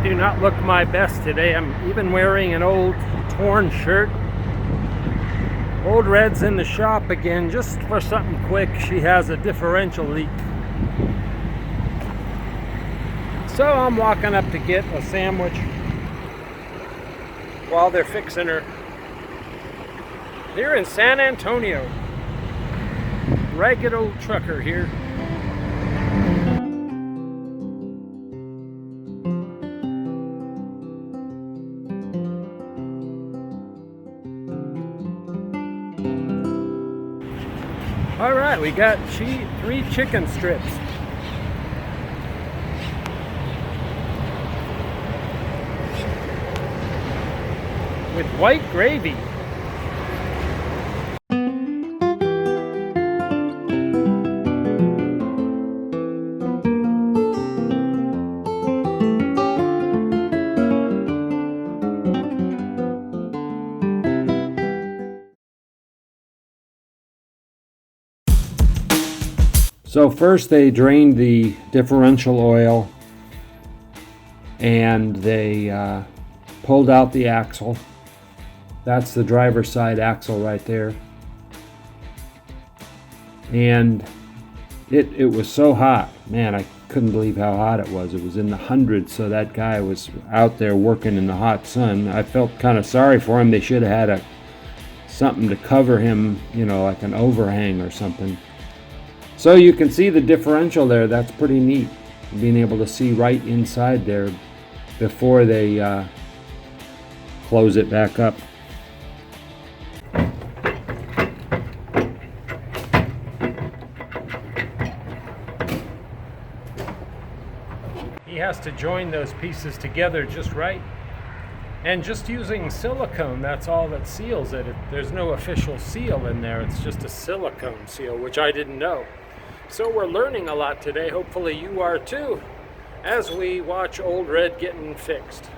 do not look my best today. I'm even wearing an old torn shirt. Old Red's in the shop again just for something quick. She has a differential leak. So I'm walking up to get a sandwich while they're fixing her. Here in San Antonio. Ragged old trucker here. All right, we got 3 chicken strips. With white gravy. So first they drained the differential oil and they pulled out the axle. That's the driver's side axle right there. And it was so hot. Man, I couldn't believe how hot it was. It was in the hundreds, so that guy was out there working in the hot sun. I felt kind of sorry for him. They should have had something to cover him, you know, like an overhang or something. So you can see the differential there. That's pretty neat, being able to see right inside there before they close it back up. He has to join those pieces together just right. And just using silicone, that's all that seals it. There's no official seal in there. It's just a silicone seal, which I didn't know. So we're learning a lot today. Hopefully you are too, as we watch Old Red getting fixed.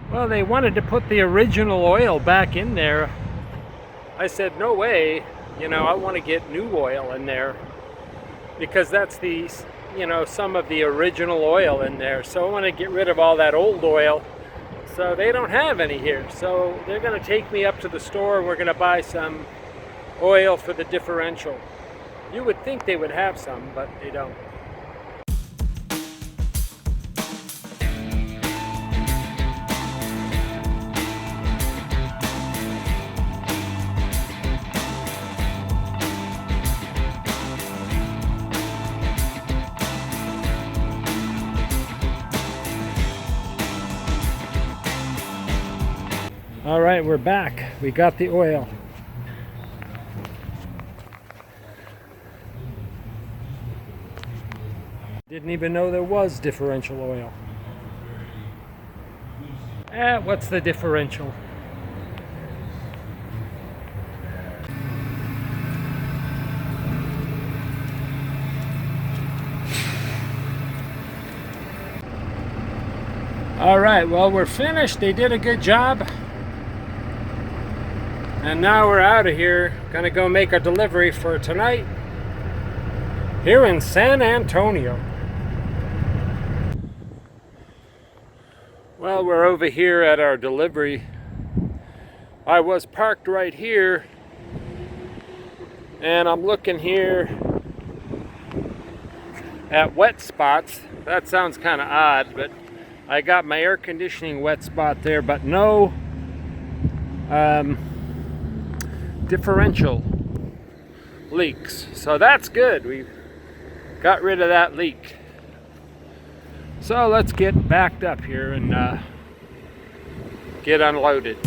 Well, they wanted to put the original oil back in there. I said, no way, you know, I want to get new oil in there because that's the, you know, some of the original oil in there. So I want to get rid of all that old oil. So they don't have any here. So they're going to take me up to the store and we're going to buy some oil for the differential. You would think they would have some, but they don't. All right, we're back. We got the oil. Didn't even know there was differential oil. What's the differential? All right, well, we're finished. They did a good job. And now we're out of here. Gonna go make a delivery for tonight here in San Antonio. Well, we're over here at our delivery. I was parked right here and I'm looking here at wet spots. That sounds kind of odd, but I got my air conditioning wet spot there, but no differential leaks. So that's good. We got rid of that leak. So let's get backed up here and get unloaded.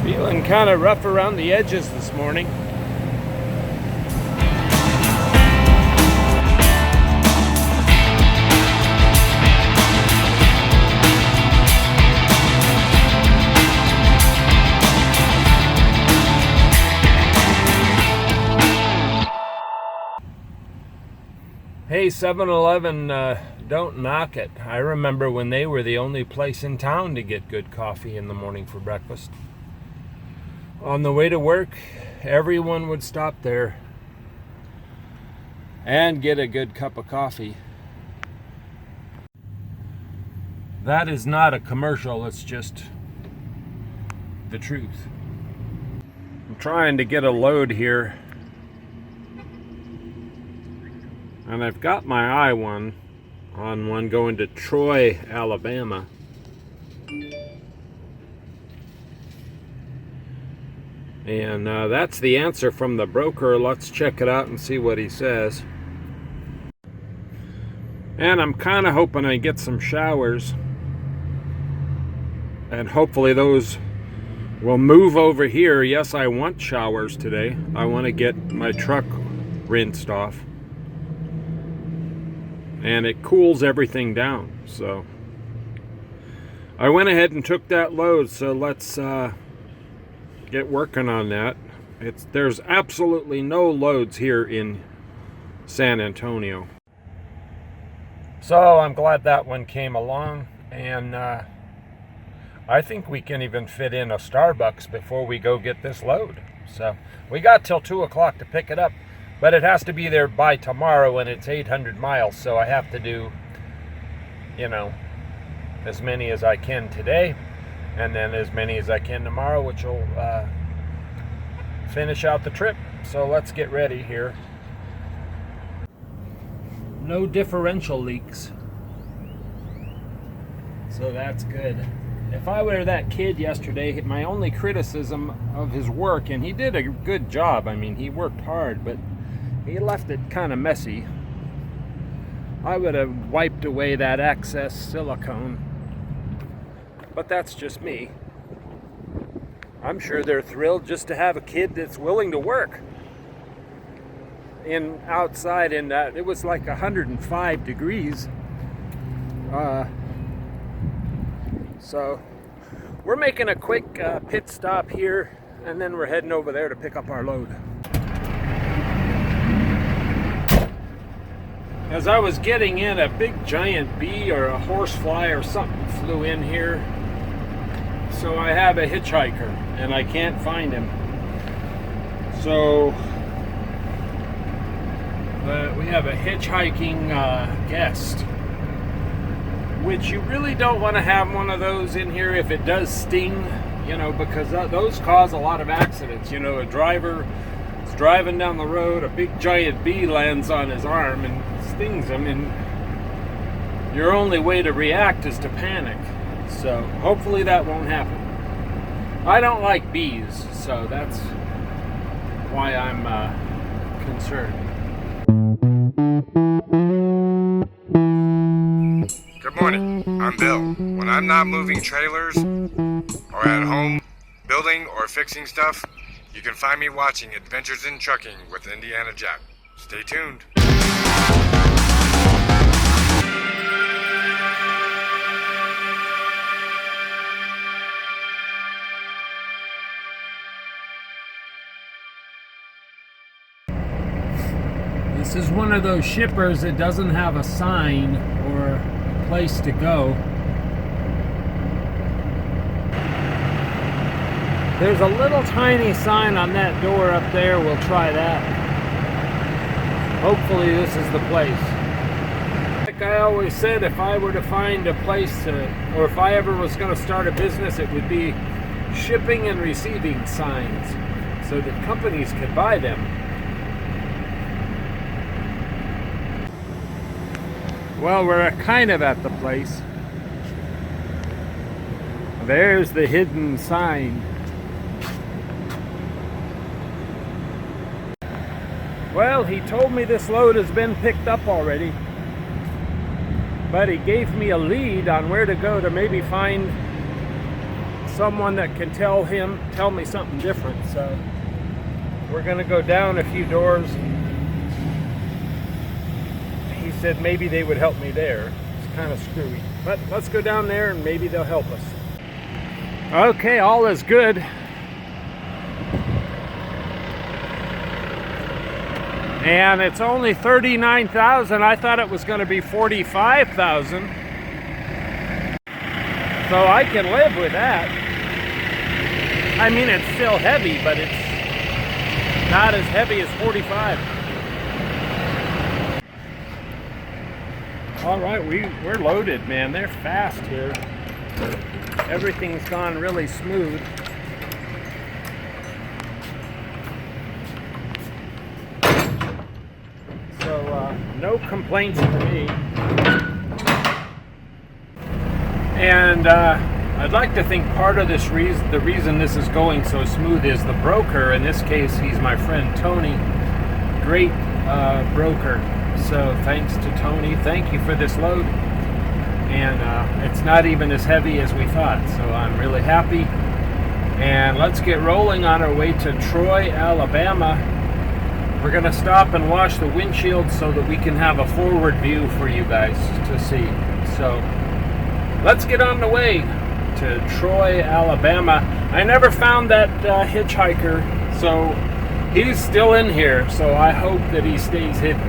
Feeling kind of rough around the edges this morning. Hey, 7-Eleven, don't knock it. I remember when they were the only place in town to get good coffee in the morning for breakfast. On the way to work, everyone would stop there and get a good cup of coffee. That is not a commercial, it's just the truth. I'm trying to get a load here, and I've got my eye on one going to Troy, Alabama. And that's the answer from the broker. Let's check it out and see what he says. And I'm kind of hoping I get some showers, and hopefully those will move over here. Yes, I want showers today. I want to get my truck rinsed off, and it cools everything down. So I went ahead and took that load, so let's get working on that. There's absolutely no loads here in San Antonio, so I'm glad that one came along. And I think we can even fit in a Starbucks before we go get this load. So we got till 2 o'clock to pick it up, but it has to be there by tomorrow, and it's 800 miles. So I have to do, as many as I can today, and then as many as I can tomorrow, which will finish out the trip. So let's get ready here. No differential leaks, so that's good. If I were that kid yesterday, my only criticism of his work, and he did a good job, I mean, he worked hard, but he left it kind of messy. I would have wiped away that excess silicone, but that's just me. I'm sure they're thrilled just to have a kid that's willing to work outside, and it was like 105 degrees. So we're making a quick pit stop here, and then we're heading over there to pick up our load. As I was getting in, a big giant bee or a horsefly or something flew in here. So I have a hitchhiker, and I can't find him. So we have a hitchhiking guest, which you really don't want to have one of those in here if it does sting, because those cause a lot of accidents. A driver is driving down the road, a big giant bee lands on his arm and stings him, and your only way to react is to panic. So hopefully that won't happen. I don't like bees, so that's why I'm concerned. Good morning, I'm Bill. When I'm not moving trailers or at home building or fixing stuff, you can find me watching Adventures in Trucking with Indiana Jack. Stay tuned. This is one of those shippers that doesn't have a sign or a place to go. There's a little tiny sign on that door up there. We'll try that. Hopefully this is the place. Like I always said, if I were to find a place or if I ever was going to start a business, it would be shipping and receiving signs so that companies could buy them. Well, we're kind of at the place. There's the hidden sign. Well, he told me this load has been picked up already, but he gave me a lead on where to go to maybe find someone that can tell me something different. So we're gonna go down a few doors. He said maybe they would help me there. It's kind of screwy, but let's go down there and maybe they'll help us. Okay, all is good. And it's only $39,000. I thought it was going to be $45,000. So I can live with that. I mean, it's still heavy, but it's not as heavy as 45. All right, we're loaded, man. They're fast here. Everything's gone really smooth. So no complaints for me. And I'd like to think part of this the reason this is going so smooth is the broker. In this case, he's my friend Tony. Great broker. So thanks to Tony. Thank you for this load. And it's not even as heavy as we thought. So I'm really happy. And let's get rolling on our way to Troy, Alabama. We're going to stop and wash the windshield so that we can have a forward view for you guys to see. So let's get on the way to Troy, Alabama. I never found that hitchhiker, so he's still in here, so I hope that he stays hidden.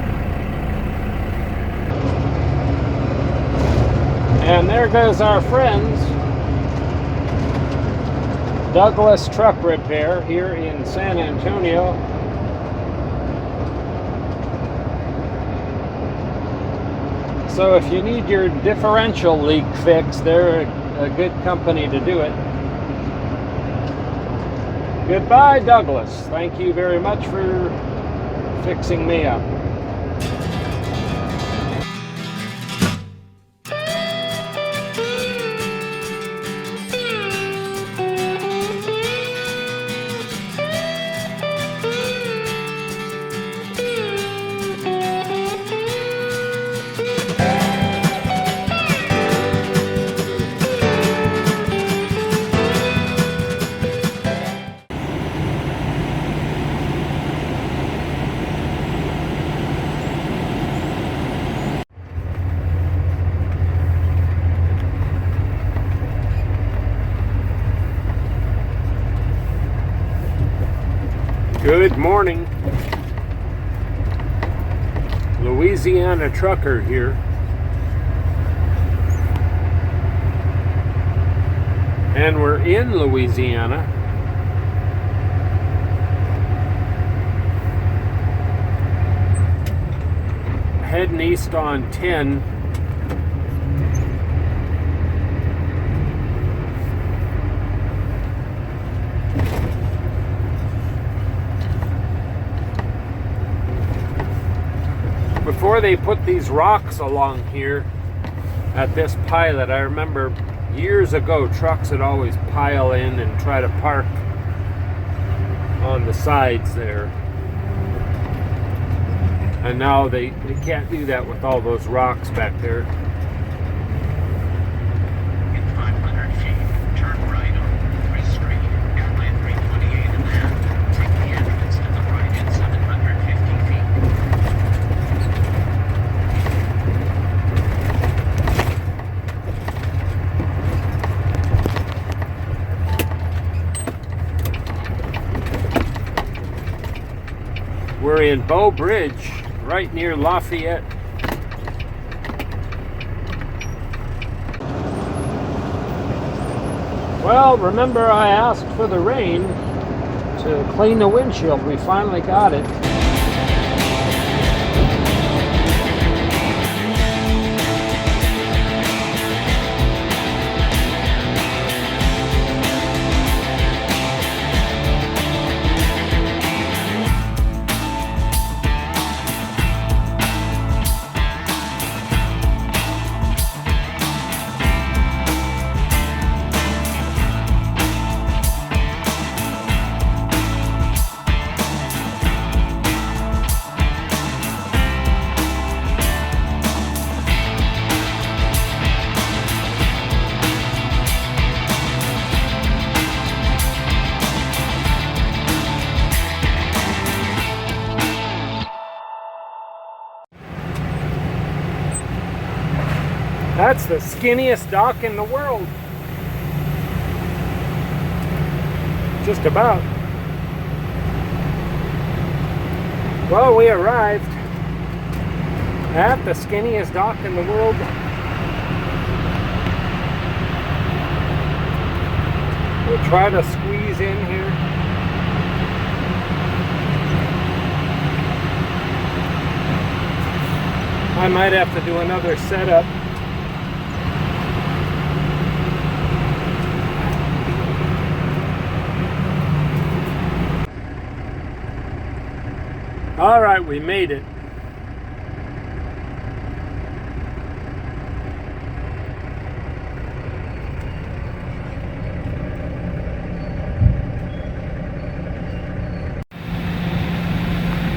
And there goes our friends, Douglas Truck Repair here in San Antonio. So if you need your differential leak fixed, they're a good company to do it. Goodbye, Douglas. Thank you very much for fixing me up. Good morning. Louisiana trucker here. And we're in Louisiana. Heading east on 10. Before they put these rocks along here at this pilot, I remember years ago trucks would always pile in and try to park on the sides there. And now they can't do that with all those rocks back there. In 500 feet, turn right on 3 Street, Airline 328 and then take the entrance to the right at 750 feet. We're in Bow Bridge, right near Lafayette. Well, remember I asked for the rain to clean the windshield. We finally got it. That's the skinniest dock in the world. Just about. Well, we arrived at the skinniest dock in the world. We'll try to squeeze in here. I might have to do another setup. All right, we made it.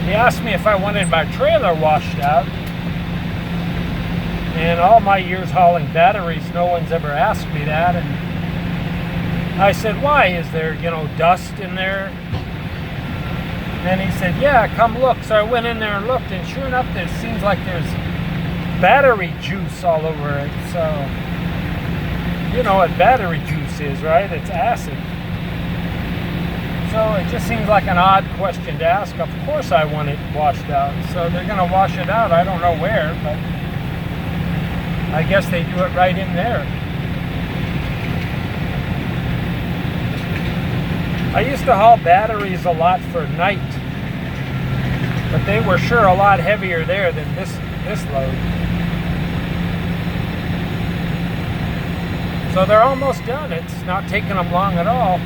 He asked me if I wanted my trailer washed out. In all my years hauling batteries, no one's ever asked me that. And I said, why? Is there, dust in there? And he said, yeah, come look. So I went in there and looked, and sure enough, it seems like there's battery juice all over it. So, you know what battery juice is, right? It's acid. So it just seems like an odd question to ask. Of course I want it washed out. So they're going to wash it out. I don't know where, but I guess they do it right in there. I used to haul batteries a lot for night, but they were sure a lot heavier there than this load. So they're almost done. It's not taking them long at all.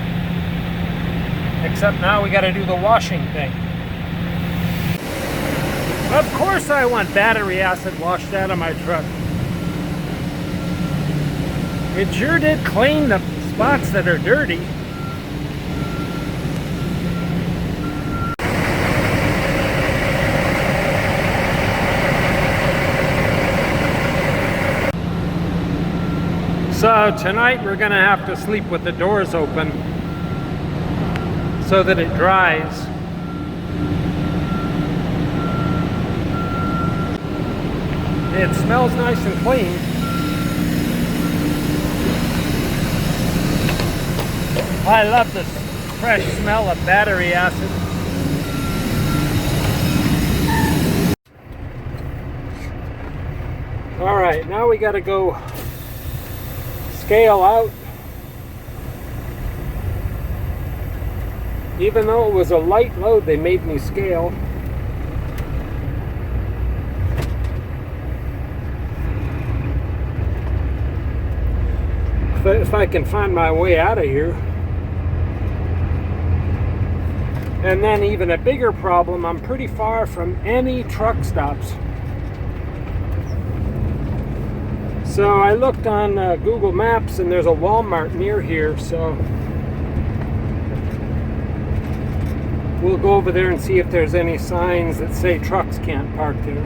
Except now we got to do the washing thing. Of course I want battery acid washed out of my truck. It sure did clean the spots that are dirty. So tonight we're gonna have to sleep with the doors open so that it dries. It smells nice and clean. I love the fresh smell of battery acid. All right, now we got to go scale out. Even though it was a light load, they made me scale. If I can find my way out of here. And then even a bigger problem, I'm pretty far from any truck stops. So I looked on Google Maps and there's a Walmart near here, so we'll go over there and see if there's any signs that say trucks can't park there.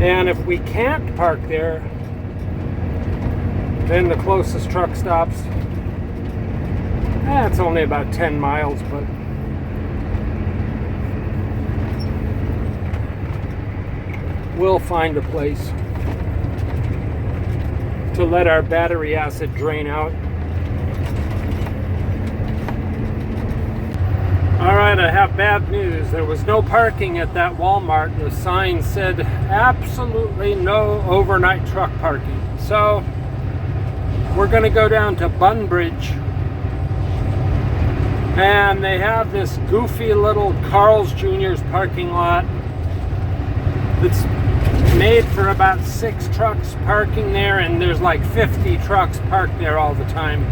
And if we can't park there, then the closest truck stops, it's only about 10 miles, but we'll find a place to let our battery acid drain out. Alright, I have bad news. There was no parking at that Walmart. The sign said absolutely no overnight truck parking. So we're going to go down to Bunbridge. And they have this goofy little Carl's Jr.'s parking lot that's made for about 6 trucks parking there, and there's like 50 trucks parked there all the time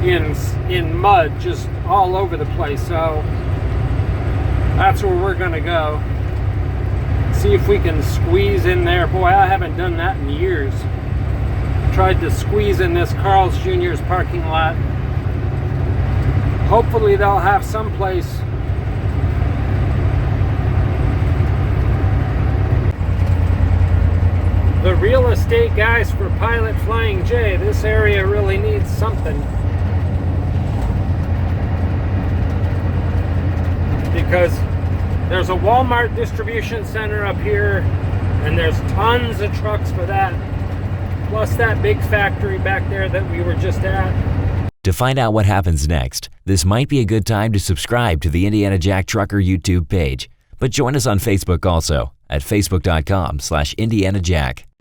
in mud just all over the place. So that's where we're gonna go. See if we can squeeze in there. Boy, I haven't done that in years. Tried to squeeze in this Carl's Jr.'s parking lot. Hopefully they'll have some place the real estate guys for Pilot Flying J. This area really needs something, because there's a Walmart distribution center up here and there's tons of trucks for that, plus that big factory back there that we were just at. To find out what happens next, this might be a good time to subscribe to the Indiana Jack Trucker YouTube page. But join us on Facebook also at facebook.com/IndianaJack.